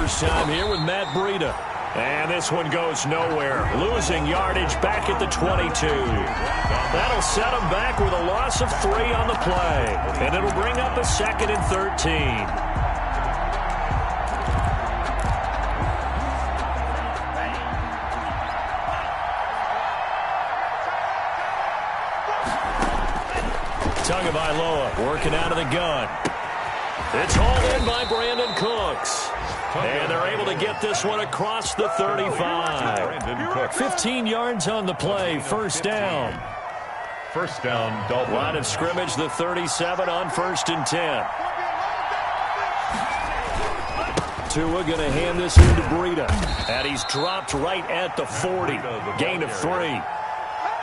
first time here with Matt Breida. And this one goes nowhere. Losing yardage back at the 22. That'll set them back with a loss of 3 on the play. And it'll bring up a 2nd and 13. Tagovailoa working out of the gun. It's hauled in by Brandon Cooks. And they're able to get this one across the 35. 15 yards on the play, first down. First down, Dolphins. Line of scrimmage, the 37 on 1st and 10. Tua going to hand this into Breida. And he's dropped right at the 40. Gain of 3.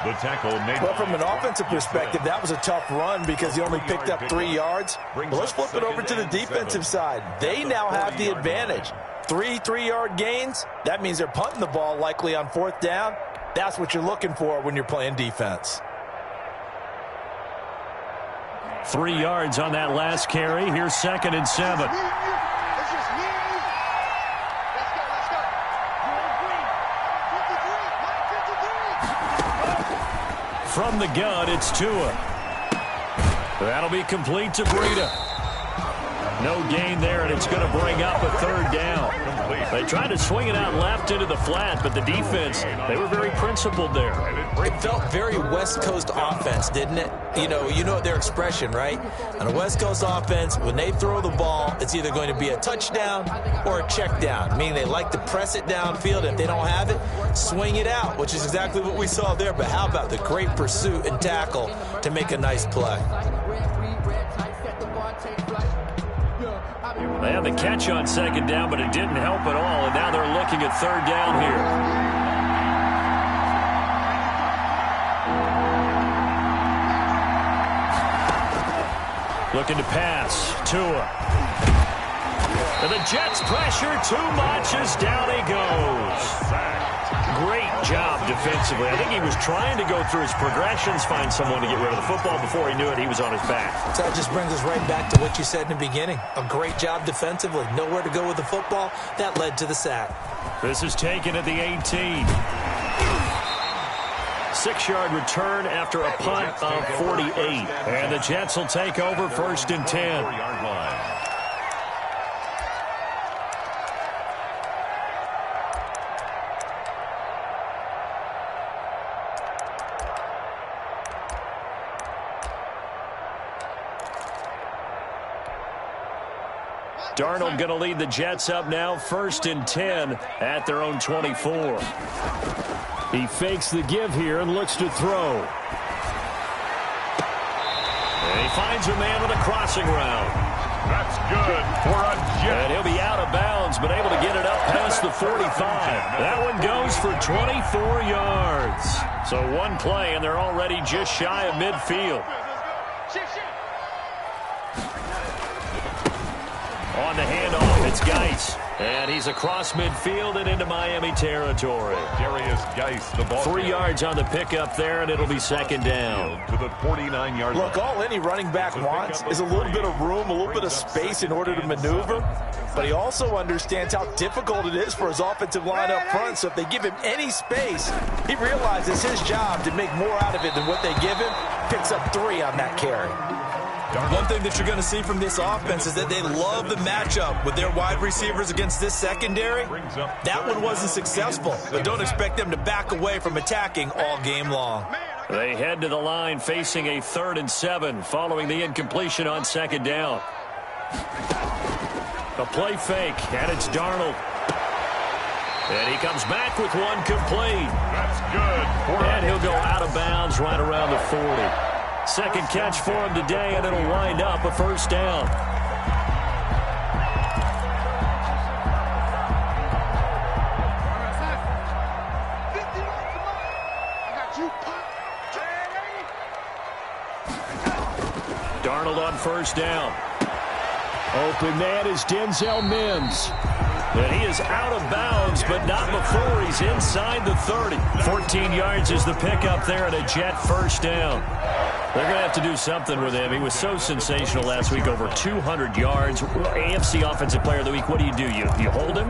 The tackle made. Well, from an offensive perspective, that was a tough run because he only picked up 3 yards. But let's flip it over to the defensive side. They now have the advantage. 3 3-yard gains. That means they're punting the ball likely on 4th down. That's what you're looking for when you're playing defense. 3 yards on that last carry. Here's 2nd and 7. From the gun, it's Tua. That'll be complete to Breida. No gain there, and it's going to bring up a 3rd down. They tried to swing it out left into the flat, but the defense, they were very principled there. It felt very West Coast offense, didn't it? You know their expression, right? On a West Coast offense, when they throw the ball, it's either going to be a touchdown or a check down, meaning they like to press it downfield. If they don't have it, swing it out, which is exactly what we saw there. But how about the great pursuit and tackle to make a nice play? They had the catch on 2nd down, but it didn't help at all, and now they're looking at 3rd down here. Looking to pass. Tua. And the Jets pressure too much as down he goes. Great job defensively. I think he was trying to go through his progressions, find someone to get rid of the football. Before he knew it, he was on his back. So that just brings us right back to what you said in the beginning. A great job defensively. Nowhere to go with the football. That led to the sack. This is taken at the 18. 6-yard return after a punt of 48. And the Jets will take over 1st and 10. Darnold going to lead the Jets up now, 1st and 10 at their own 24. He fakes the give here and looks to throw. And he finds a man with a crossing route. That's good for a Jet. And he'll be out of bounds, but able to get it up past the 45. That one goes for 24 yards. So one play, and they're already just shy of midfield. On the handoff, it's Geis. And he's across midfield and into Miami territory. Darius Geis, the ball. 3 yards on the pickup there, and it'll be 2nd down. To the 49-yard line. Look, all any running back wants is a little bit of room, a little bit of space in order to maneuver. But he also understands how difficult it is for his offensive line up front. So if they give him any space, he realizes his job to make more out of it than what they give him. Picks up 3 on that carry. One thing that you're going to see from this offense is that they love the matchup with their wide receivers against this secondary. That one wasn't successful, but don't expect them to back away from attacking all game long. They head to the line facing a 3rd and 7 following the incompletion on 2nd down. A play fake, and it's Darnold. And he comes back with one complete. That's good. And he'll go out of bounds right around the 40. Second catch for him today, and it'll wind up a 1st down. Darnold on 1st down. Open man is Denzel Mims. And he is out of bounds, but not before he's inside the 30. 14 yards is the pickup there, and a Jet 1st down. They're going to have to do something with him. He was so sensational last week, over 200 yards. AFC Offensive Player of the Week, what do? You hold him?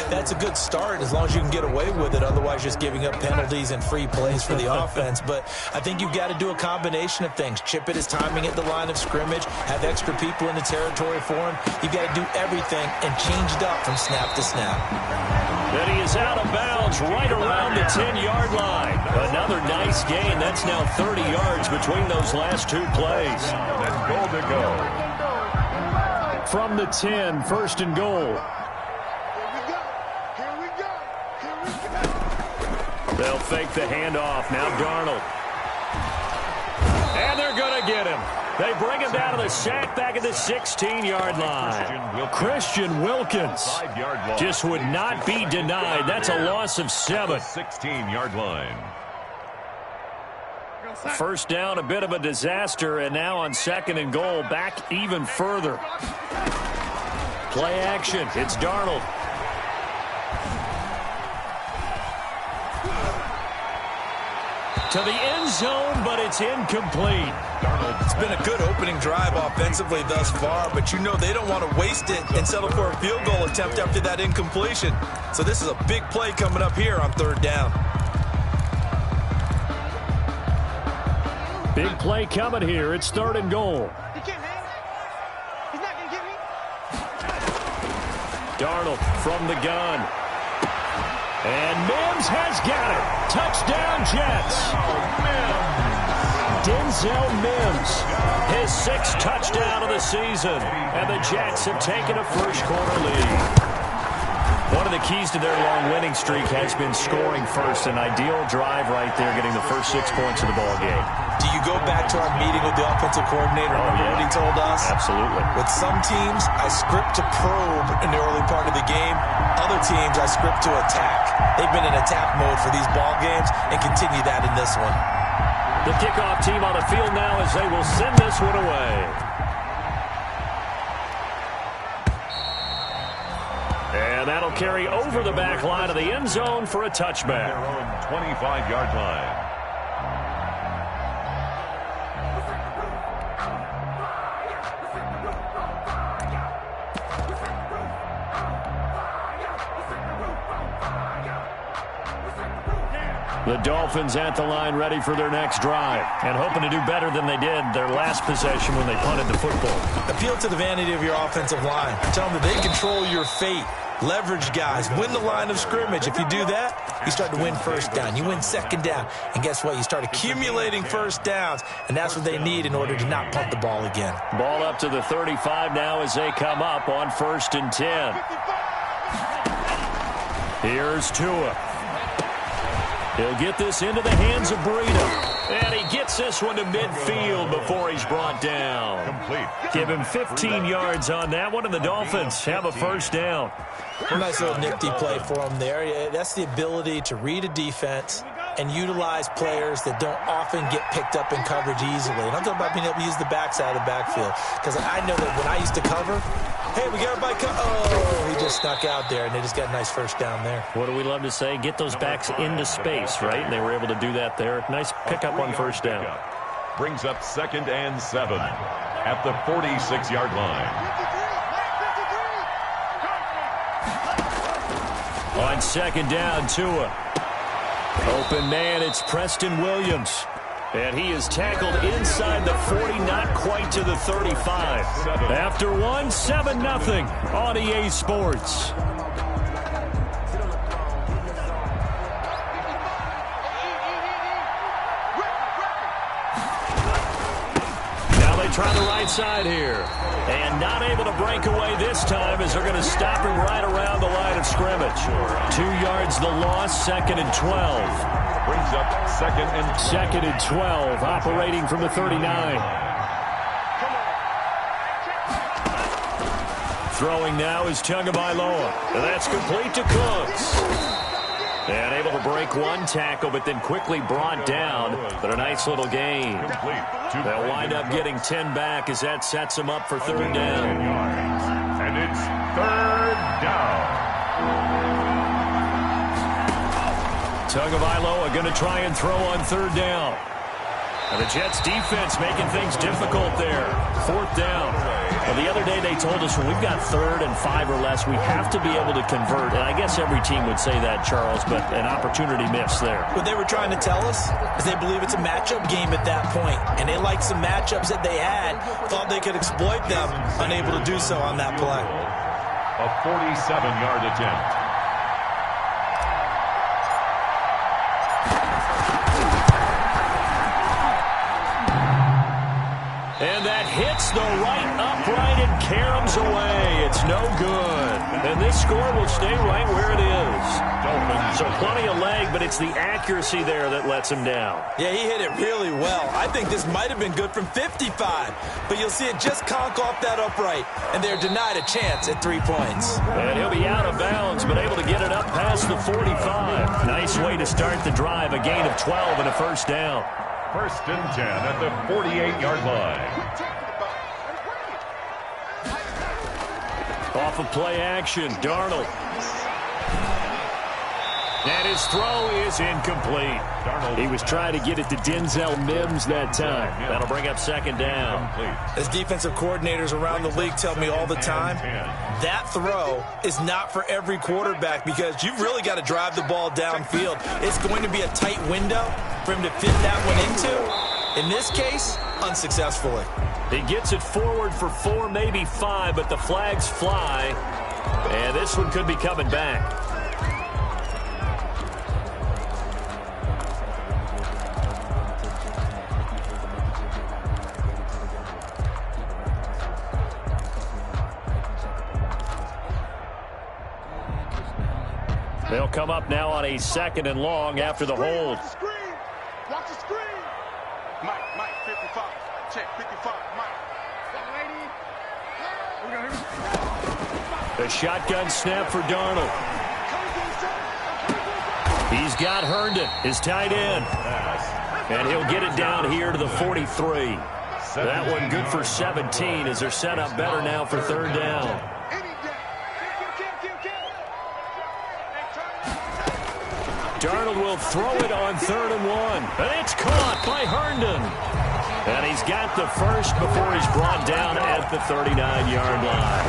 That's a good start as long as you can get away with it. Otherwise, just giving up penalties and free plays for the offense. But I think you've got to do a combination of things. Chip it his timing at the line of scrimmage, have extra people in the territory for him. You've got to do everything and change it up from snap to snap. And he is out of bounds right around the 10-yard line. Another nice gain. That's now 30 yards between those last two plays. And goal to go. From the 10, first and goal. They'll fake the handoff. Now Darnold. And they're going to get him. They bring him down to the sack back at the 16-yard line. Christian Wilkins just would not be denied. That's a loss of 7. 16-yard line. First down, a bit of a disaster, and now on second and goal, back even further. Play action. It's Darnold. To the end zone, but it's incomplete. It's been a good opening drive offensively thus far, but you know they don't want to waste it and settle for a field goal attempt after that incompletion. So this is a big play coming up here on third down. Big play coming here. It's third and goal. He can't hang. He's not going to get me. Darnold from the gun. And Mims has got it. Touchdown, Jets. Denzel Mims, his 6th touchdown of the season. And the Jets have taken a first-quarter lead. One of the keys to their long winning streak has been scoring first. An ideal drive right there, getting the first 6 points of the ball game. Do you go back to our meeting with the offensive coordinator? Remember what he told us? Absolutely. With some teams, I script to probe in the early part of the game. Other teams, I script to attack. They've been in attack mode for these ball games and continue that in this one. The kickoff team on the field now as they will send this one away. And that'll carry over the back line of the end zone for a touchback. Their own 25-yard line. The Dolphins at the line ready for their next drive and hoping to do better than they did their last possession when they punted the football. Appeal to the vanity of your offensive line. Tell them that they control your fate. Leverage guys. Win the line of scrimmage. If you do that, you start to win first down. You win second down. And guess what? You start accumulating first downs. And that's what they need in order to not punt the ball again. Ball up to the 35 now as they come up on 1st and 10. Here's Tua. He'll get this into the hands of Breida. And he gets this one to midfield before he's brought down. Complete. Give him 15 yards on that one, and the Dolphins have a first down. A nice little nifty play for him there. That's the ability to read a defense and utilize players that don't often get picked up in coverage easily. And I'm talking about being able to use the backside of the backfield. Because I know that when I used to cover, hey, we got everybody oh, he just snuck out there, and they just got a nice first down there. What do we love to say? Get those backs into space, right? And they were able to do that there. Nice pickup on first down. Brings up 2nd and 7 at the 46-yard line. On 2nd down, Tua. Open man, it's Preston Williams. And he is tackled inside the 40, not quite to the 35. After one, 7-0 on EA Sports. Now they try the right side here. And not able to break away this time as they're going to stop him right around the line of scrimmage. 2 yards the loss, 2nd and 12. Brings up 2nd and 12, operating from the 39. Throwing now is Tagovailoa. And that's complete to Cooks. And able to break one tackle, but then quickly brought down. But a nice little gain. They'll wind up getting 10 back as that sets them up for third down. And it's third down. Tagovailoa going to try and throw on third down. And the Jets defense making things difficult there. 4th down. Well, the other day they told us when we've got 3rd and 5 or less, we have to be able to convert. And I guess every team would say that, Charles, but an opportunity missed there. What they were trying to tell us is they believe it's a matchup game at that point. And they liked some matchups that they had, thought they could exploit them, unable to do so on that play. A 47-yard attempt. And that hits the right upright and caroms away. It's no good. And this score will stay right where it is. So plenty of leg, but it's the accuracy there that lets him down. Yeah, he hit it really well. I think this might have been good from 55. But you'll see it just conk off that upright. And they're denied a chance at 3 points. And he'll be out of bounds, but able to get it up past the 45. Nice way to start the drive. A gain of 12 and a 1st down. 1st and 10 at the 48-yard line. Off of play action, Darnold. And his throw is incomplete. He was trying to get it to Denzel Mims that time. That'll bring up 2nd down. As defensive coordinators around the league tell me all the time, that throw is not for every quarterback because you've really got to drive the ball downfield. It's going to be a tight window for him to fit that one into. In this case, unsuccessfully. He gets it forward for 4, maybe 5, but the flags fly. And this one could be coming back. They'll come up now on a 2nd and long after the hold. Watch the screen. Mike, 55. Check, 55. Mike. The shotgun snap for Darnold. He's got Herndon, his tight end. And he'll get it down here to the 43. That one good for 17 as they're set up better now for 3rd down. Darnold will throw it on 3rd and 1. And it's caught by Herndon. And he's got the first before he's brought down at the 39-yard line.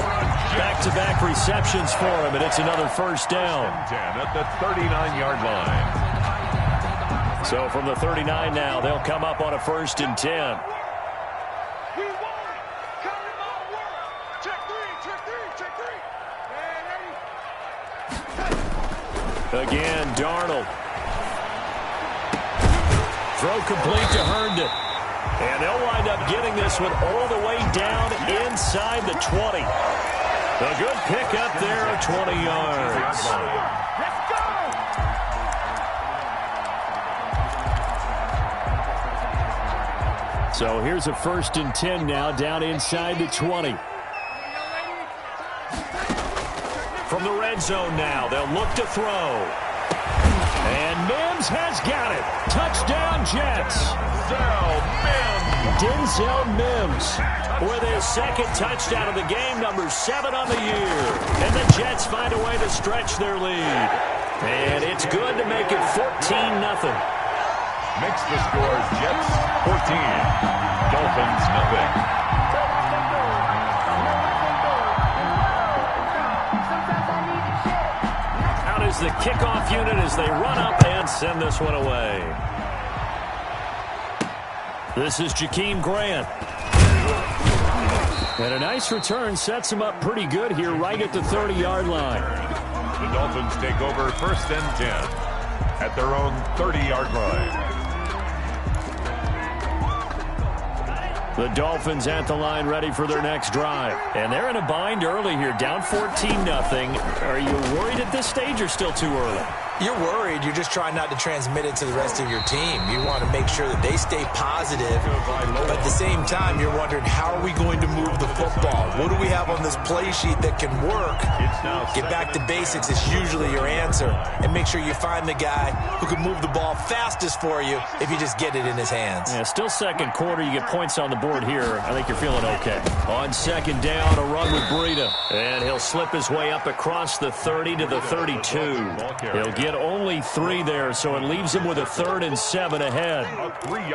Back-to-back receptions for him, and it's another 1st down. 10 at the 39-yard line. So from the 39 now, they'll come up on a 1st and 10. Again, Darnold. Throw complete to Herndon. And they'll wind up getting this one all the way down inside the 20. A good pickup there of 20 yards. Let's go! So here's a 1st and 10 now down inside the 20. From the red zone now, they'll look to throw. And Mims has got it. Touchdown, Jets. Denzel Mims with his 2nd touchdown of the game, number 7 on the year. And the Jets find a way to stretch their lead. And it's good to make it 14-0. Makes the score Jets 14, Dolphins nothing. Is the kickoff unit as they run up and send this one away. This is Jakeem Grant. And a nice return sets him up pretty good here right at the 30-yard line. The Dolphins take over 1st and 10 at their own 30-yard line. The Dolphins at the line ready for their next drive. And they're in a bind early here, down 14-0. Are you worried at this stage or still too early? You're worried. You're just trying not to transmit it to the rest of your team. You want to make sure that they stay positive. But at the same time, you're wondering, how are we going to move the football? What do we have on this play sheet that can work? Get back to basics is usually your answer. And make sure you find the guy who can move the ball fastest for you if you just get it in his hands. Yeah, still 2nd quarter. You get points on the board here. I think you're feeling okay. On 2nd down, a run with Breida. And he'll slip his way up across the 30 to the 32. He'll get only 3 there, so it leaves him with a 3rd and 7 ahead.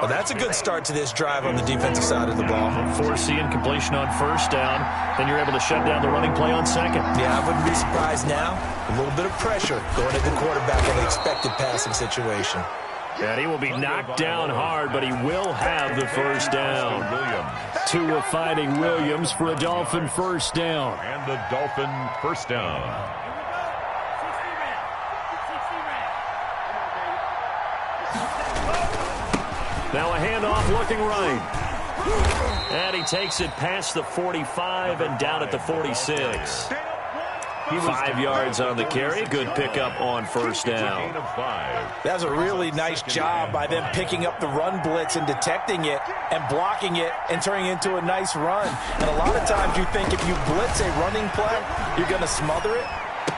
Well, that's a good start to this drive on the defensive side of the ball. Forcing incompletion on 1st down, then you're able to shut down the running play on 2nd. Yeah, I wouldn't be surprised now. A little bit of pressure going at the quarterback in an expected passing situation. And he will be knocked down hard, but he will have the 1st down. Tua finding Williams for a Dolphin 1st down. And the Dolphin 1st down. Now a handoff looking right. And he takes it past the 45 and down at the 46. 5 yards on the carry. Good pickup on 1st down. That's a really nice job by them picking up the run blitz and detecting it and blocking it and turning it into a nice run. And a lot of times you think if you blitz a running play, you're going to smother it.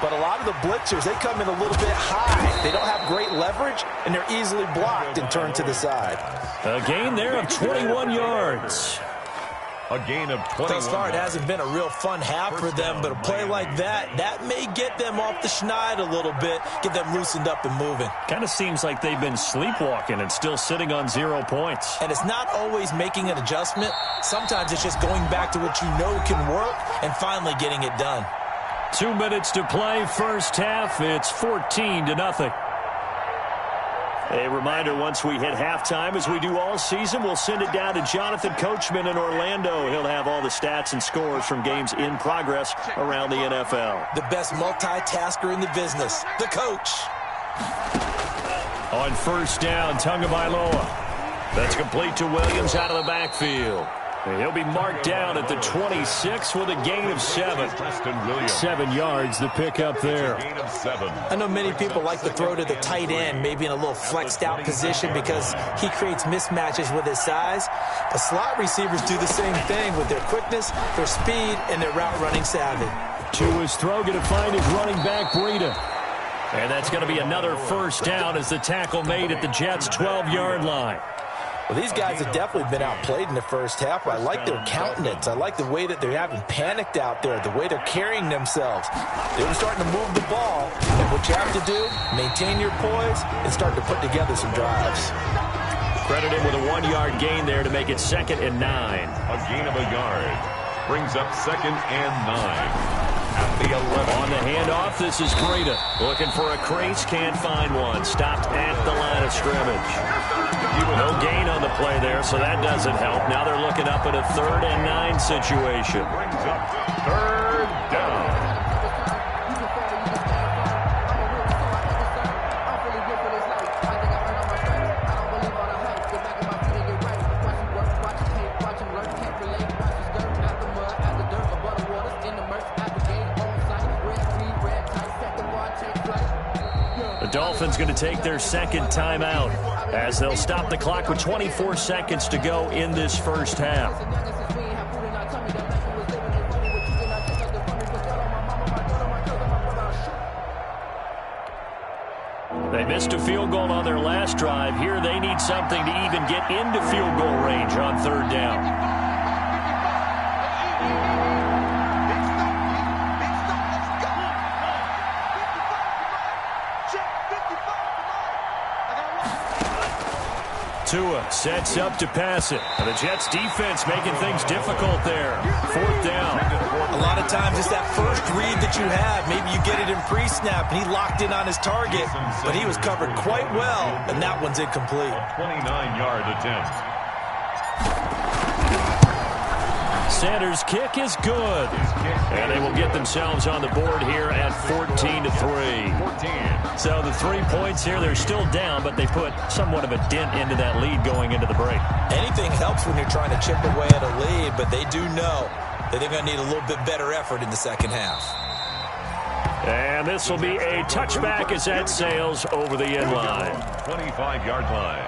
But a lot of the blitzers, they come in a little bit high. They don't have great leverage, and they're easily blocked and turned to the side. A gain there of 21 yards. A gain of 21. Thus far, it hasn't been a real fun half for them, but a play like that may get them off the schneid a little bit, get them loosened up and moving. Kind of seems like they've been sleepwalking and still sitting on 0 points. And it's not always making an adjustment. Sometimes it's just going back to what you know can work and finally getting it done. 2 minutes to play, 1st half. It's 14-0. A reminder, once we hit halftime, as we do all season, we'll send it down to Jonathan Coachman in Orlando. He'll have all the stats and scores from games in progress around the NFL. The best multitasker in the business, the coach. On 1st down, Tagovailoa. That's complete to Williams out of the backfield. And he'll be marked down at the 26 with a gain of 7. 7 yards, the pickup there. I know many people like to throw to the tight end, maybe in a little flexed out position because he creates mismatches with his size. But slot receivers do the same thing with their quickness, their speed, and their route running savvy. To his throw, going to find his running back, Breida. And that's going to be another 1st down as the tackle made at the Jets' 12-yard line. Well, these guys have definitely been outplayed in the 1st half. I like their countenance. I like the way that they're having panicked out there, the way they're carrying themselves. They're starting to move the ball. And what you have to do, maintain your poise and start to put together some drives. Credit him with a 1-yard gain there to make it 2nd and 9. A gain of a yard brings up 2nd and 9. At the 11. On the handoff, this is Breida. Looking for a crease, can't find one. Stopped at the line of scrimmage. No gain on the play there, so that doesn't help. Now they're looking up at a 3rd and 9 situation. Brings up 3rd down. Dolphins going to take their 2nd timeout as they'll stop the clock with 24 seconds to go in this 1st half. They missed a field goal on their last drive. Here they need something to even get into field goal range on 3rd down. Tua sets up to pass it. And the Jets defense making things difficult there. 4th down. A lot of times it's that first read that you have. Maybe you get it in pre-snap and he locked in on his target, but he was covered quite well, and that one's incomplete. 29-yard attempt. Sanders' kick is good. And they will get themselves on the board here at 14-3. So the 3 points here, they're still down, but they put somewhat of a dent into that lead going into the break. Anything helps when you're trying to chip away at a lead, but they do know that they're going to need a little bit better effort in the 2nd half. And this will be a touchback as that sails over the end line. 25-yard line.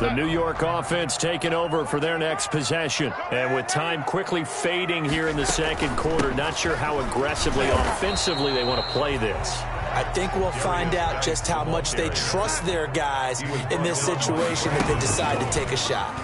The New York offense taking over for their next possession. And with time quickly fading here in the 2nd quarter, not sure how aggressively, offensively they want to play this. I think we'll find out just how much they trust their guys in this situation if they decide to take a shot.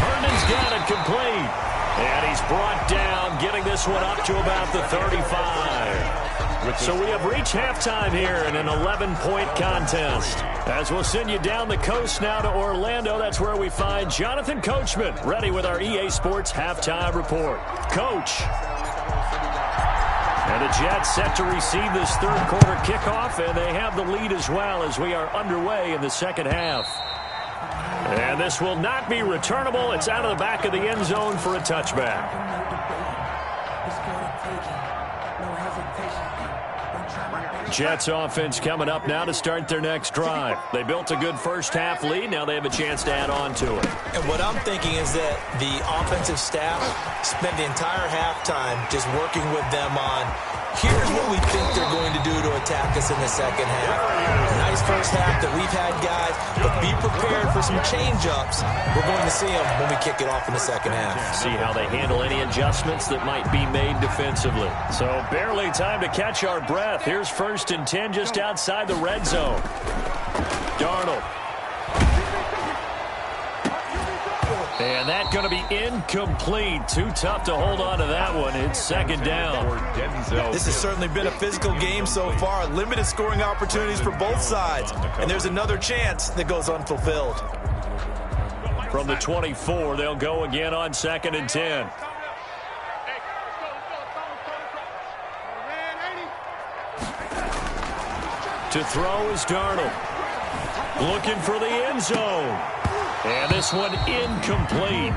Herndon's got it complete. And he's brought down, getting this one up to about the 35. So we have reached halftime here in an 11-point contest. As we'll send you down the coast now to Orlando, that's where we find Jonathan Coachman, ready with our EA Sports halftime report. Coach. And the Jets set to receive this third quarter kickoff, and they have the lead as well as we are underway in the second half. And this will not be returnable. It's out of the back of the end zone for a touchback. Jets offense coming up now to start their next drive. They built a good first half lead. Now they have a chance to add on to it. And what I'm thinking is that the offensive staff spent the entire halftime just working with them on, here's what we think they're going to do to attack us in the second half. Nice first half that we've had, guys, but be prepared for some change-ups. We're going to see them when we kick it off in the second half. See how they handle any adjustments that might be made defensively. So barely time to catch our breath. Here's 1st and 10 just outside the red zone. Darnold. And that's going to be incomplete. Too tough to hold on to that one. It's second down. This has certainly been a physical game so far. Limited scoring opportunities for both sides. And there's another chance that goes unfulfilled. From the 24, they'll go again on 2nd and 10. To throw is Darnold. Looking for the end zone. And this one incomplete.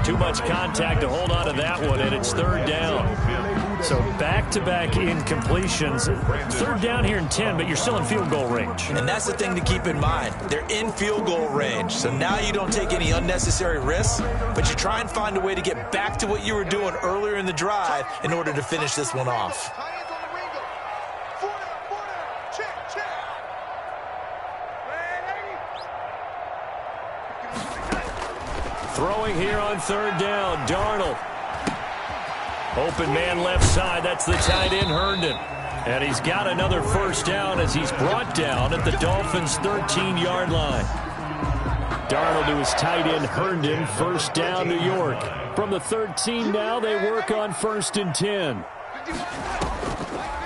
Too much contact to hold on to that one, and it's 3rd down. So back-to-back incompletions. 3rd down here in 10, but you're still in field goal range. And that's the thing to keep in mind. They're in field goal range. So now you don't take any unnecessary risks, but you try and find a way to get back to what you were doing earlier in the drive in order to finish this one off. Throwing here on 3rd down, Darnold. Open man left side, that's the tight end, Herndon. And he's got another 1st down as he's brought down at the Dolphins' 13-yard line. Darnold to his tight end, Herndon, 1st down, New York. From the 13 now, they work on 1st and 10.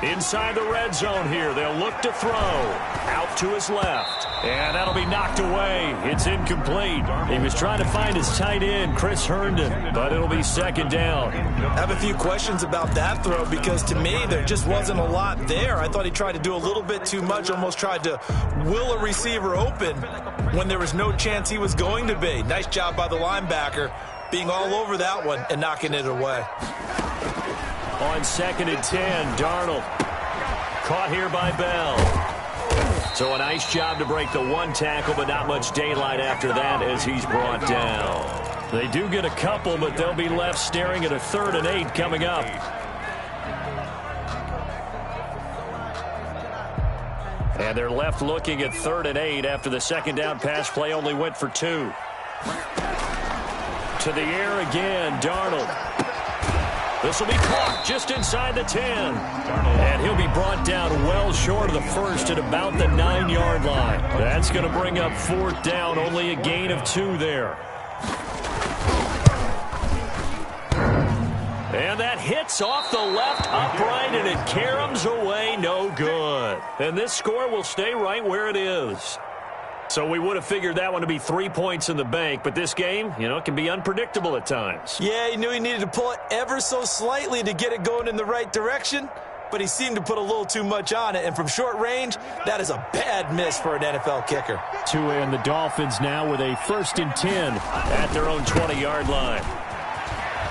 Inside the red zone here, they'll look to throw. Out to his left. And that'll be knocked away. It's incomplete. He was trying to find his tight end, Chris Herndon, but it'll be 2nd down. I have a few questions about that throw because to me there just wasn't a lot there. I thought he tried to do a little bit too much, almost tried to will a receiver open when there was no chance he was going to be. Nice job by the linebacker being all over that one and knocking it away. On 2nd and 10, Darnold. Caught here by Bell. So a nice job to break the one tackle, but not much daylight after that as he's brought down. They do get a couple, but they'll be left staring at a 3rd and 8 coming up. And they're left looking at 3rd and 8 after the 2nd down pass play only went for 2. To the air again, Darnold. This will be caught just inside the 10. And he'll be brought down well short of the 1st at about the 9-yard line. That's going to bring up 4th down, only a gain of 2 there. And that hits off the left upright, and it caroms away, no good. And this score will stay right where it is. So we would have figured that one to be 3 points in the bank, but this game, it can be unpredictable at times. Yeah, he knew he needed to pull it ever so slightly to get it going in the right direction, but he seemed to put a little too much on it, and from short range, that is a bad miss for an NFL kicker. Tua and the Dolphins now with a 1st and 10 at their own 20-yard line.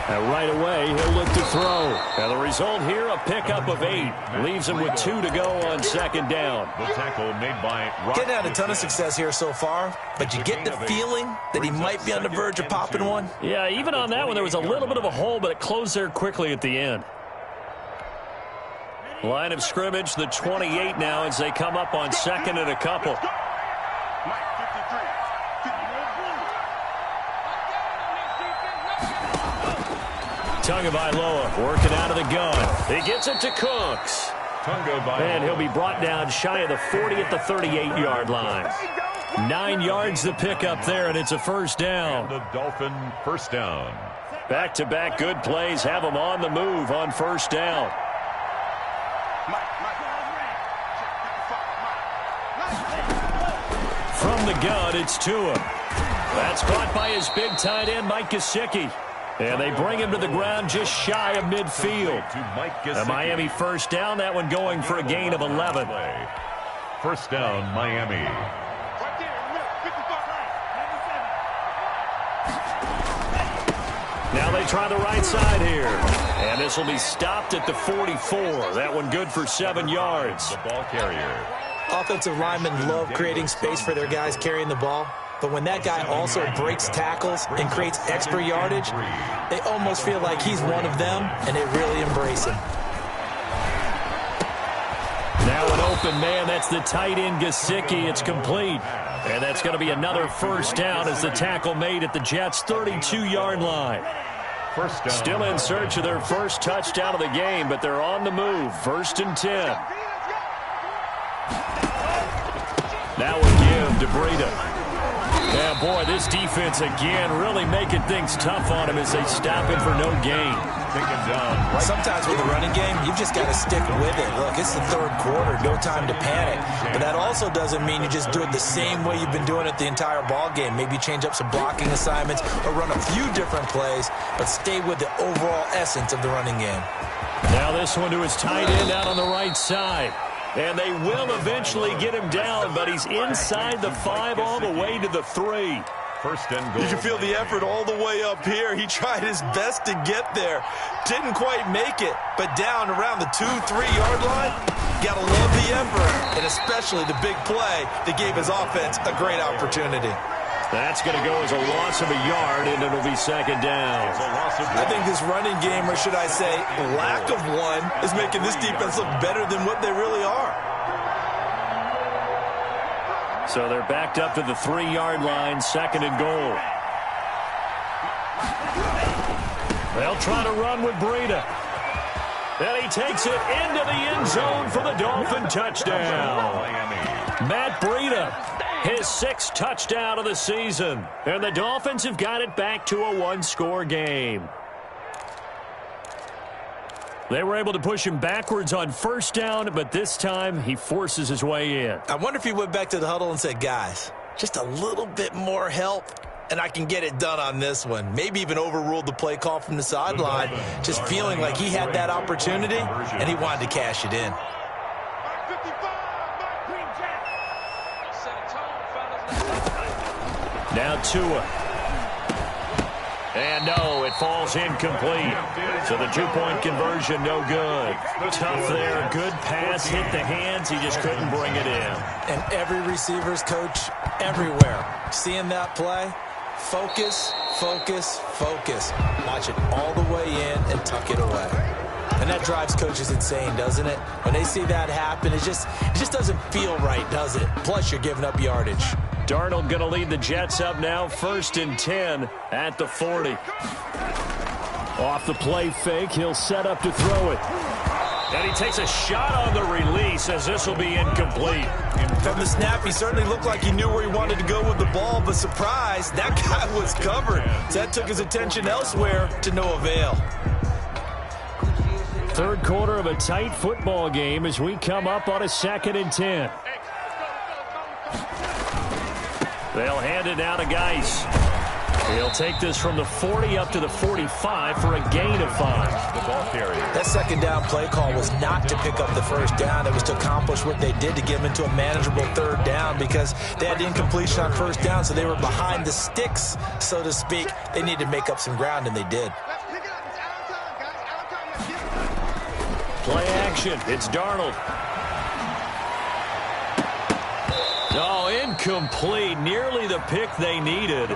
And right away, he'll look to throw. And the result here, a pickup of 8. Leaves him with 2 to go on 2nd down. The tackle made by Rock. Getting had a ton of success here so far, but you get the feeling that he might be on the verge of popping one. Yeah, even on that one, there was a little bit of a hole, but it closed there quickly at the end. Line of scrimmage, the 28 now as they come up on 2nd and a couple. Tagovailoa working out of the gun. He gets it to Cooks. And he'll be brought down shy of the 40 at the 38-yard line. 9 yards to pick up there, and it's a first down. And the Dolphin first down. Back-to-back good plays have them on the move on first down. From the gun, it's Tua. That's caught by his big tight end, Mike Gesicki. And they bring him to the ground just shy of midfield. A Miami first down, that one going for a gain of 11. First down, Miami. Now they try the right side here. And this will be stopped at the 44. That one good for 7 yards. The ball carrier. Offensive linemen love creating space for their guys carrying the ball. But when that guy also breaks tackles and creates extra yardage, they almost feel like he's one of them, and they really embrace him. Now an open man, that's the tight end Gesicki. It's complete. And that's going to be another first down as the tackle made at the Jets' 32-yard line. First down. Still in search of their first touchdown of the game, but they're on the move. 1st and 10. That would give to Breida. Yeah, boy, this defense again really making things tough on him as they stop him for no gain. Sometimes with the running game, you've just got to stick with it. Look, it's the 3rd quarter, no time to panic. But that also doesn't mean you just do it the same way you've been doing it the entire ball game. Maybe change up some blocking assignments or run a few different plays, but stay with the overall essence of the running game. Now this one to his tight end out on the right side. And they will eventually get him down, but he's inside the 5 all the way to the 3. First and goal. You can feel the effort all the way up here. He tried his best to get there. Didn't quite make it, but down around the 2-3-yard line, gotta love the effort, and especially the big play that gave his offense a great opportunity. That's going to go as a loss of a yard, and it'll be 2nd down. I think this running game, or should I say lack of one, is making this defense look better than what they really are. So they're backed up to the 3-yard line, 2nd and goal. They'll try to run with Breida. And he takes it into the end zone for the Dolphin touchdown. Matt Breida, his 6th touchdown of the season. And the Dolphins have got it back to a 1-score game. They were able to push him backwards on first down, but this time he forces his way in. I wonder if he went back to the huddle and said, guys, just a little bit more help, and I can get it done on this one. Maybe even overruled the play call from the sideline, just feeling like he had that opportunity, and he wanted to cash it in. Now Tua. And no, it falls incomplete. So the 2-point conversion, no good. Tough there. Good pass, hit the hands. He just couldn't bring it in. And every receiver's coach everywhere, seeing that play, focus, focus, focus. Watch it all the way in and tuck it away. And that drives coaches insane, doesn't it? When they see that happen, it just doesn't feel right, does it? Plus, you're giving up yardage. Darnold going to lead the Jets up now, 1st and 10 at the 40. Off the play fake, he'll set up to throw it. And he takes a shot on the release as this will be incomplete. From the snap, he certainly looked like he knew where he wanted to go with the ball, but surprise, that guy was covered. So that took his attention elsewhere to no avail. 3rd quarter of a tight football game as we come up on a 2nd and 10. They'll hand it down to Geis. He'll take this from the 40 up to the 45 for a gain of 5. The ball carrier. That 2nd down play call was not to pick up the 1st down. It was to accomplish what they did to get them into a manageable 3rd down because they had incompletion on 1st down, so they were behind the sticks, so to speak. They needed to make up some ground, and they did. Play action. It's Darnold. Oh, incomplete. Nearly the pick they needed.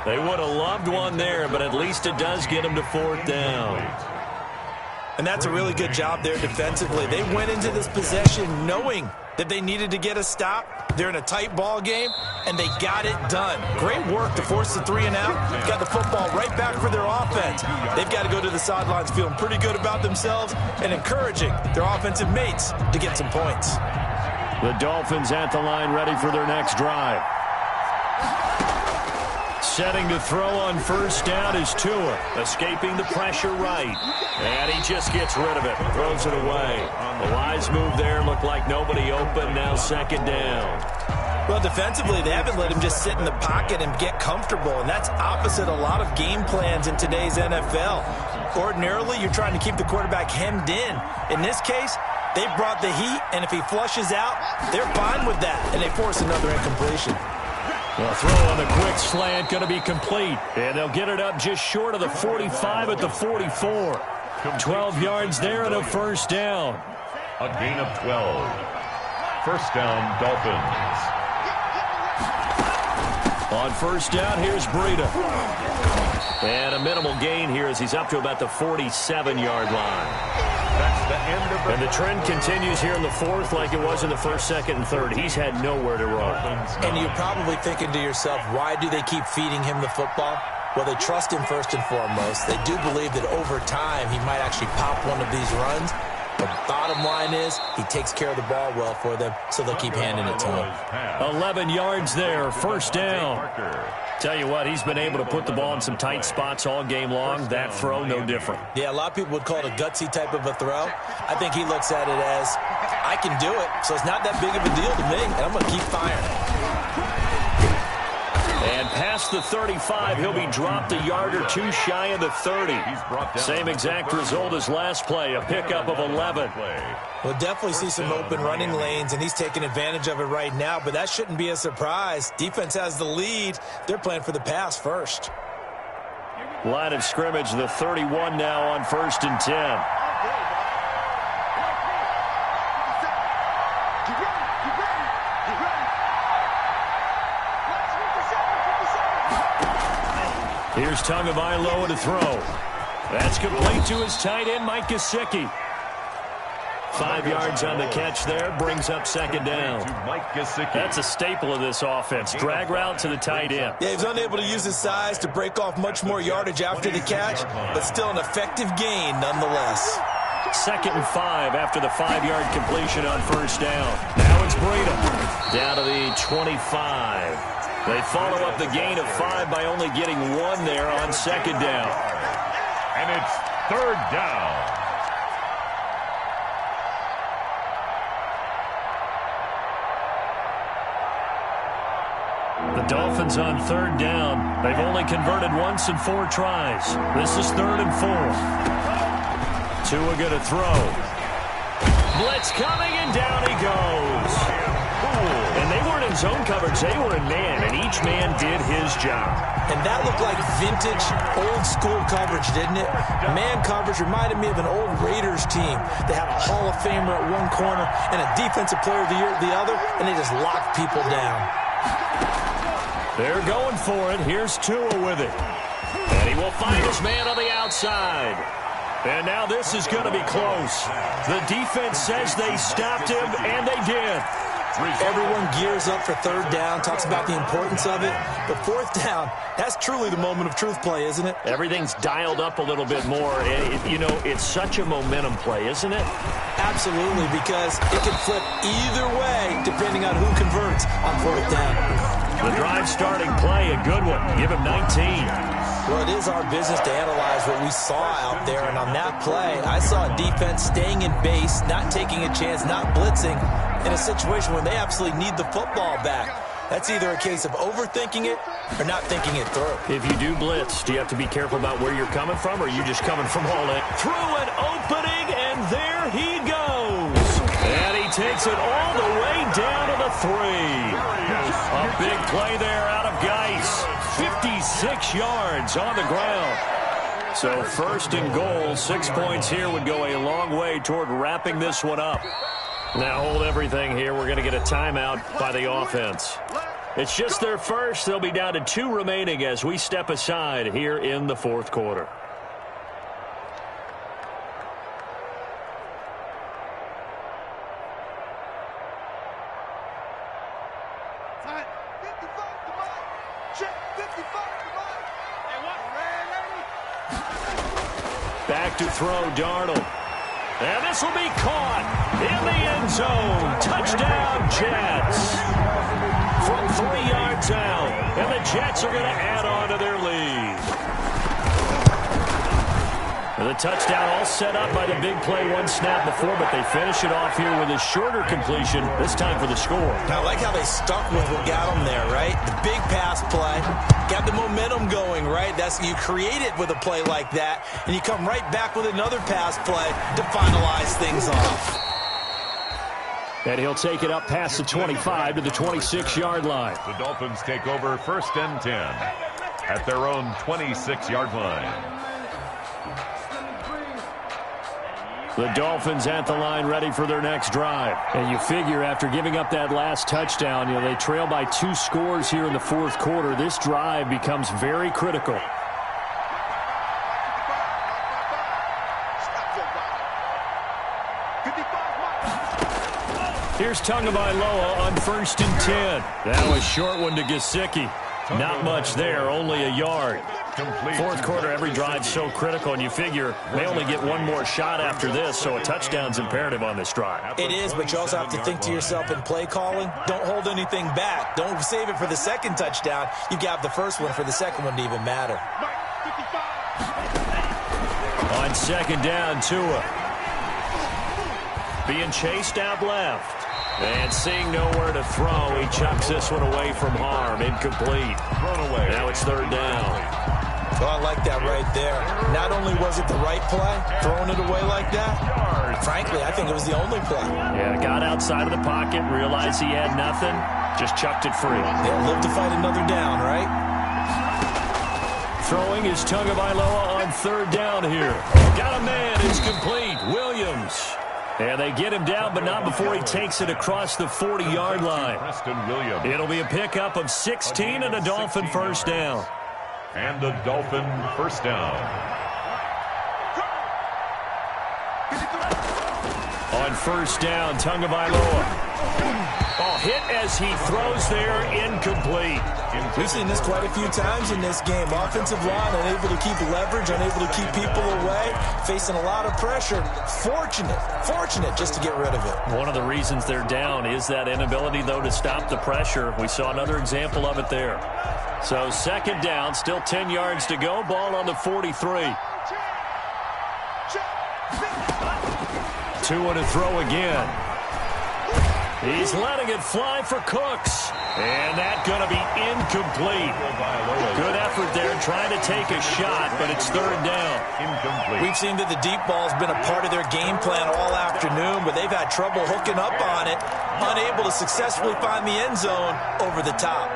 They would have loved one there, but at least it does get them to 4th down. And that's a really good job there defensively. They went into this possession knowing that they needed to get a stop. They're in a tight ball game, and they got it done. Great work to force the 3 and out. Got the football right back for their offense. They've got to go to the sidelines feeling pretty good about themselves and encouraging their offensive mates to get some points. The Dolphins at the line ready for their next drive. Setting to throw on first down is Tua, escaping the pressure right. And he just gets rid of it, throws it away. The wise move there, looked like nobody open, now second down. Well, defensively, they haven't let him just sit in the pocket and get comfortable, and that's opposite a lot of game plans in today's NFL. Ordinarily, you're trying to keep the quarterback hemmed in. In this case, they brought the heat, and if he flushes out, they're fine with that, and they force another incompletion. The throw on the quick slant going to be complete. And they'll get it up just short of the 45 at the 44. 12 yards there and a first down. A gain of 12. First down, Dolphins. On first down, here's Breida. And a minimal gain here as he's up to about the 47-yard line. That's the end of And the trend continues here in the fourth like it was in the first, second, and third. He's had nowhere to run. And you're probably thinking to yourself, why do they keep feeding him the football? Well, they trust him first and foremost. They do believe that over time he might actually pop one of these runs. The bottom line is he takes care of the ball well for them, so they'll keep handing it to him. 11 yards there, first down. Tell you what, he's been able to put the ball in some tight spots all game long. That throw, no different. Yeah, a lot of people would call it a gutsy type of a throw. I think he looks at it as, I can do it, so it's not that big of a deal to me, and I'm going to keep firing. And past the 35, he'll be dropped a yard or two shy of the 30. Same exact result as last play, a pickup of 11. We'll definitely see some open running lanes, and he's taking advantage of it right now, but that shouldn't be a surprise. Defense has the lead. They're playing for the pass first. Line of scrimmage, the 31 now on first and 10. Here's Tagovailoa to throw. That's complete to his tight end, Mike Gesicki. 5 yards on the catch there, brings up second down. That's a staple of this offense. Drag route to the tight end. Yeah, he's unable to use his size to break off much more yardage after the catch, but still an effective gain nonetheless. Second and 5 after the 5-yard completion on first down. Now it's Breida down to the 25. They follow up the gain of 5 by only getting 1 there on second down. And it's third down. The Dolphins on third down. They've only converted once in 4 tries. This is 3rd and 4. Tua going to throw. Blitz coming, and down he goes. And they weren't in zone coverage. They were in man, and each man did his job. And that looked like vintage, old-school coverage, didn't it? Man coverage reminded me of an old Raiders team. They had a Hall of Famer at one corner and a Defensive Player of the Year at the other, and they just locked people down. They're going for it. Here's Tua with it. And he will find his man on the outside. And now this is going to be close. The defense says they stopped him, and they did. Everyone gears up for third down, talks about the importance of it. But fourth down, that's truly the moment of truth play, isn't it? Everything's dialed up a little bit more. It's such a momentum play, isn't it? Absolutely, because it can flip either way depending on who converts on fourth down. The drive starting play, a good one. Give him 19. Well, it is our business to analyze what we saw out there, and on that play, I saw a defense staying in base, not taking a chance, not blitzing, in a situation where they absolutely need the football back. That's either a case of overthinking it or not thinking it through. If you do blitz, do you have to be careful about where you're coming from, or are you just coming from all in? Through an opening, and there he goes. And he takes it all the way down to the 3. A big play there out of Geis. 56 yards on the ground. So first and goal, 6 points here would go a long way toward wrapping this one up. Now hold everything here. We're going to get a timeout by the offense. It's just their first. They'll be down to 2 remaining as we step aside here in the fourth quarter. Back to throw, Darnold. And this will be caught in the end zone. Touchdown, Jets. From 3 yards out. And the Jets are going to add on to their lead. And the touchdown all set up by the big play one snap before, but they finish it off here with a shorter completion, this time for the score. I like how they stuck with what got them there, right? The big pass play, got the momentum going, right? You create it with a play like that, and you come right back with another pass play to finalize things off. And he'll take it up past the 25 to the 26-yard line. The Dolphins take over 1st and 10 at their own 26-yard line. The Dolphins at the line ready for their next drive. And you figure after giving up that last touchdown, they trail by 2 scores here in the 4th quarter. This drive becomes very critical. Here's Tagovailoa on 1st and 10. That was short one to Gesicki. Not much there, only a yard. 4th quarter, every drive's so critical, and you figure they only get one more shot after this, so a touchdown's imperative on this drive. It is, but you also have to think to yourself in play calling, don't hold anything back. Don't save it for the second touchdown. You got the first one for the second one to even matter. On 2nd down, Tua. Being chased out left. And seeing nowhere to throw, he chucks this one away from harm. Incomplete. Thrown away. Now it's 3rd down. Oh, I like that right there. Not only was it the right play, throwing it away like that, frankly, I think it was the only play. Yeah, got outside of the pocket, realized he had nothing, just chucked it free. They'll live to fight another down, right? Throwing is Tagovailoa on 3rd down here. Got a man, it's complete. Williams. And they get him down, but not before he takes it across the 40-yard line. It'll be a pickup of 16 and a Dolphin 1st down. And a Dolphin 1st down. On 1st down, Tagovailoa. Oh, hit as he throws there, incomplete. We've seen this quite a few times in this game. Offensive line unable to keep leverage, unable to keep people away, facing a lot of pressure. Fortunate just to get rid of it. One of the reasons they're down is that inability, though, to stop the pressure. We saw another example of it there. So 2nd down, still 10 yards to go. Ball on the 43. Tua to throw again. He's letting it fly for Cooks. And that's going to be incomplete. Good effort there trying to take a shot, but it's 3rd down. Incomplete. We've seen that the deep ball's been a part of their game plan all afternoon, but they've had trouble hooking up on it, unable to successfully find the end zone over the top.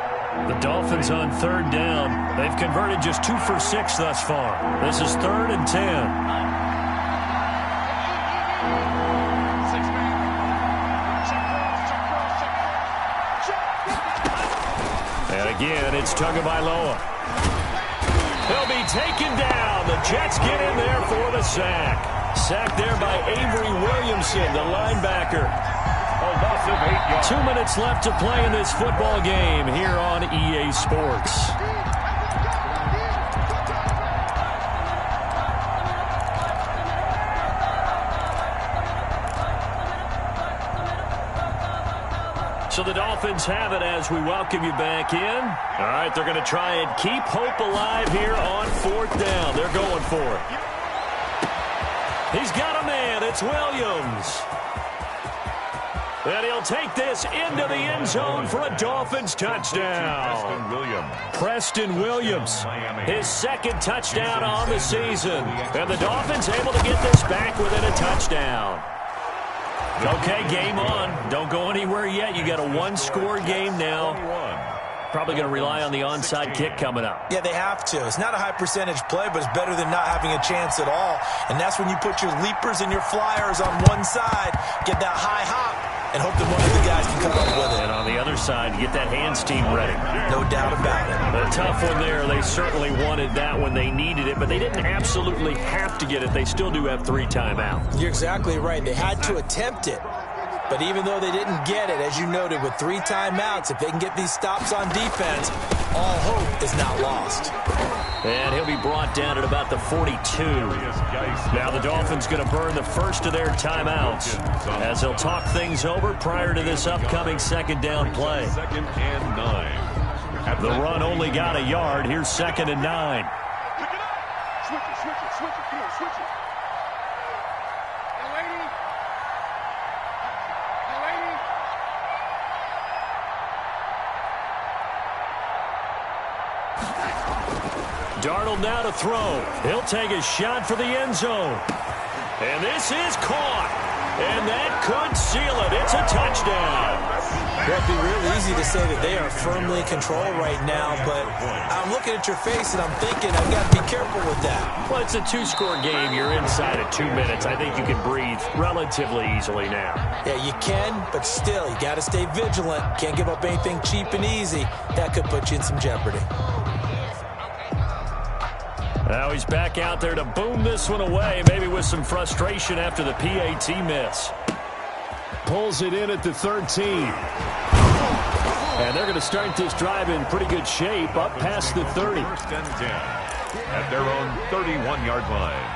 The Dolphins on 3rd down. They've converted just 2 for 6 thus far. This is 3rd and 10. And again, it's Tagovailoa. He'll be taken down. The Jets get in there for the sack. Sacked there by Avery Williamson, the linebacker. A loss of 8 yards. 2 minutes left to play in this football game here on EA Sports. So the Dolphins have it as we welcome you back in. All right, they're going to try and keep hope alive here on 4th down. They're going for it. He's got a man. It's Williams. And he'll take this into the end zone for a Dolphins touchdown. Preston Williams, his 2nd touchdown on the season. And the Dolphins able to get this back within a touchdown. Okay, game on. Don't go anywhere yet. You got a 1-score game now. Probably going to rely on the onside kick coming up. Yeah, they have to. It's not a high-percentage play, but it's better than not having a chance at all. And that's when you put your leapers and your flyers on one side, get that high hop, and hope that one of the guys can come up with it. And on the other side, get that hands team ready. No doubt about it. A tough one there. They certainly wanted that when they needed it, but they didn't absolutely have to get it. They still do have 3 timeouts. You're exactly right. They had to attempt it. But even though they didn't get it, as you noted, with 3 timeouts, if they can get these stops on defense, all hope is not lost. And he'll be brought down at about the 42. Now the Dolphins going to burn the first of their timeouts as they'll talk things over prior to this upcoming second down play. 2nd and 9. The run only got a yard. Here's 2nd and 9. Pick it up. Switch it, switch it, switch it. Come on, switch it. Young lady. Young lady. Darnold now to throw. He'll take a shot for the end zone. And this is caught. And that could seal it. It's a touchdown. Well, it'd be real easy to say that they are firmly in control right now, but I'm looking at your face and I'm thinking I've got to be careful with that. Well, it's a 2-score game. You're inside of 2 minutes. I think you can breathe relatively easily now. Yeah, you can, but still, you got to stay vigilant. Can't give up anything cheap and easy. That could put you in some jeopardy. Now he's back out there to boom this one away, maybe with some frustration after the PAT miss. Pulls it in at the 13. And they're going to start this drive in pretty good shape, up past the 30. 1st and 10 at their own 31-yard line.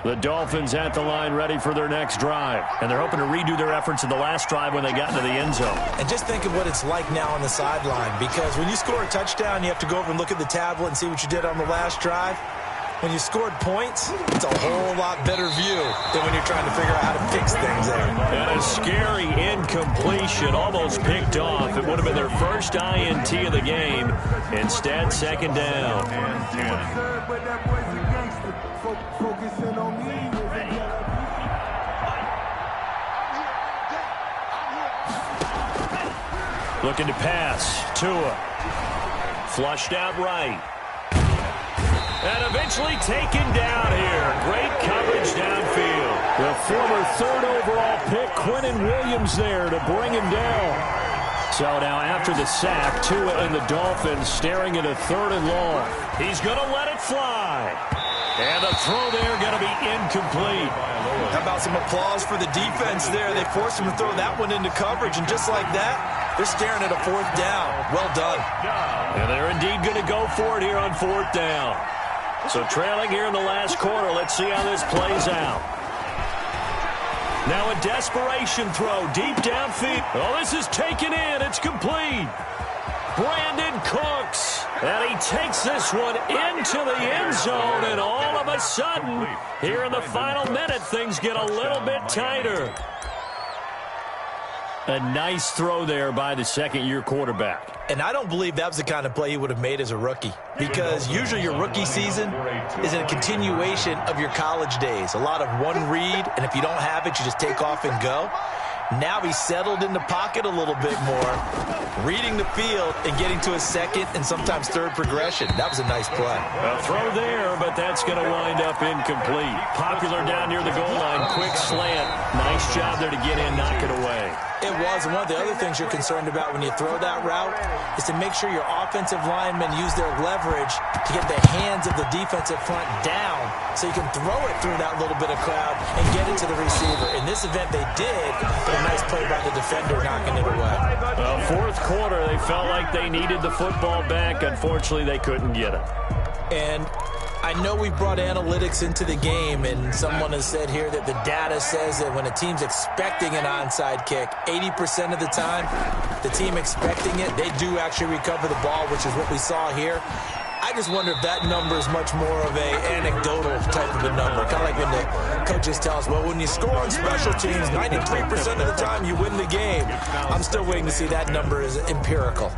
The Dolphins at the line ready for their next drive. And they're hoping to redo their efforts in the last drive when they got into the end zone. And just think of what it's like now on the sideline, because when you score a touchdown, you have to go over and look at the tablet and see what you did on the last drive. When you scored points, it's a whole lot better view than when you're trying to figure out how to fix things there. And a scary incompletion, almost picked off. It would have been their first INT of the game. Instead, 2nd down. Looking to pass. Tua. Flushed out right. And eventually taken down here. Great coverage downfield. The former 3rd overall pick, Quinnen Williams, there to bring him down. So now after the sack, Tua and the Dolphins staring at a 3rd and long. He's going to let it fly. And the throw there going to be incomplete. How about some applause for the defense there? They forced him to throw that one into coverage, and just like that, they're staring at a 4th down. Well done. And they're indeed going to go for it here on 4th down. So trailing here in the last quarter. Let's see how this plays out. Now a desperation throw deep downfield. Oh, this is taken in. It's complete. Brandon Cooks. And he takes this one into the end zone. And all of a sudden, here in the final minute, things get a little bit tighter. A nice throw there by the second-year quarterback. And I don't believe that was the kind of play he would have made as a rookie, because usually your rookie season is a continuation of your college days. A lot of one read, and if you don't have it, you just take off and go. Now he's settled in the pocket a little bit more, reading the field and getting to his 2nd and sometimes 3rd progression. That was a nice play. A throw there, but that's going to wind up incomplete. Popular down near the goal line. Quick slant. Nice job there to get in, knock it away. It was, and one of the other things you're concerned about when you throw that route is to make sure your offensive linemen use their leverage to get the hands of the defensive front down so you can throw it through that little bit of crowd and get it to the receiver. In this event, they did, but a nice play by the defender knocking it away. 4th quarter, they felt like they needed the football back. Unfortunately, they couldn't get it. And I know we brought analytics into the game, and someone has said here that the data says that when a team's expecting an onside kick, 80% of the time, the team expecting it, they do actually recover the ball, which is what we saw here. I just wonder if that number is much more of a anecdotal type of a number. Kind of like when the coaches tell us, well, when you score on special teams, 93% of the time you win the game. I'm still waiting to see that number is empirical.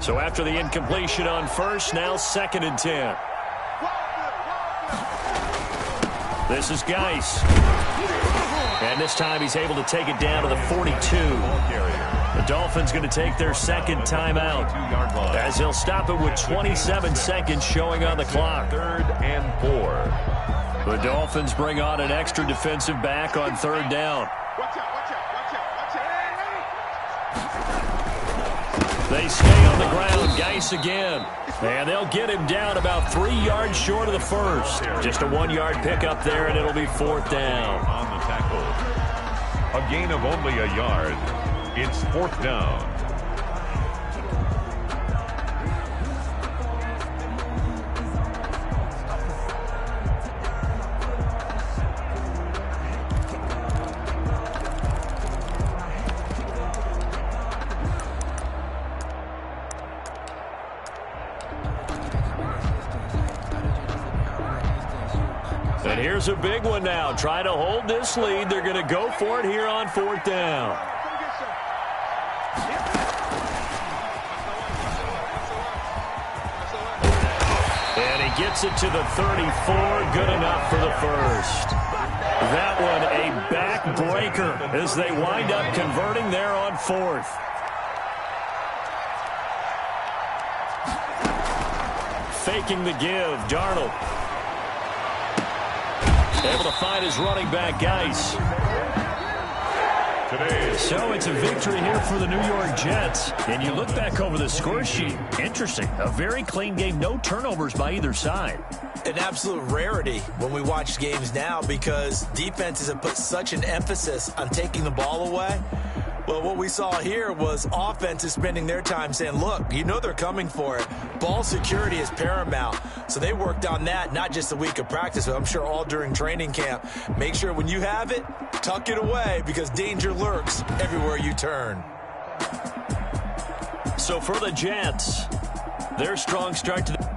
So after the incompletion on first, now 2nd and 10. This is Geis. And this time he's able to take it down to the 42. The Dolphins going to take their 2nd timeout as they'll stop it with 27 seconds showing on the clock. 3rd and 4. The Dolphins bring on an extra defensive back on third down. Watch out, watch out, watch out, watch out. They stay on the ground. Geis again. And they'll get him down about 3 yards short of the first. Just a 1-yard pickup there, and it'll be fourth down. On the tackle. A gain of only a yard. It's fourth down. And here's a big one now. Trying to hold this lead. They're going to go for it here on fourth down. And he gets it to the 34. Good enough for the first. That one a backbreaker as they wind up converting there on fourth. Faking the give. Darnold. Able to find his running back, Geis. So it's a victory here for the New York Jets. And you look back over the score sheet. Interesting. A very clean game. No turnovers by either side. An absolute rarity when we watch games now because defenses have put such an emphasis on taking the ball away. Well, what we saw here was offenses spending their time saying, look, you know they're coming for it. Ball security is paramount. So they worked on that, not just a week of practice, but I'm sure all during training camp. Make sure when you have it, tuck it away because danger lurks everywhere you turn. So for the Jets, their strong start to the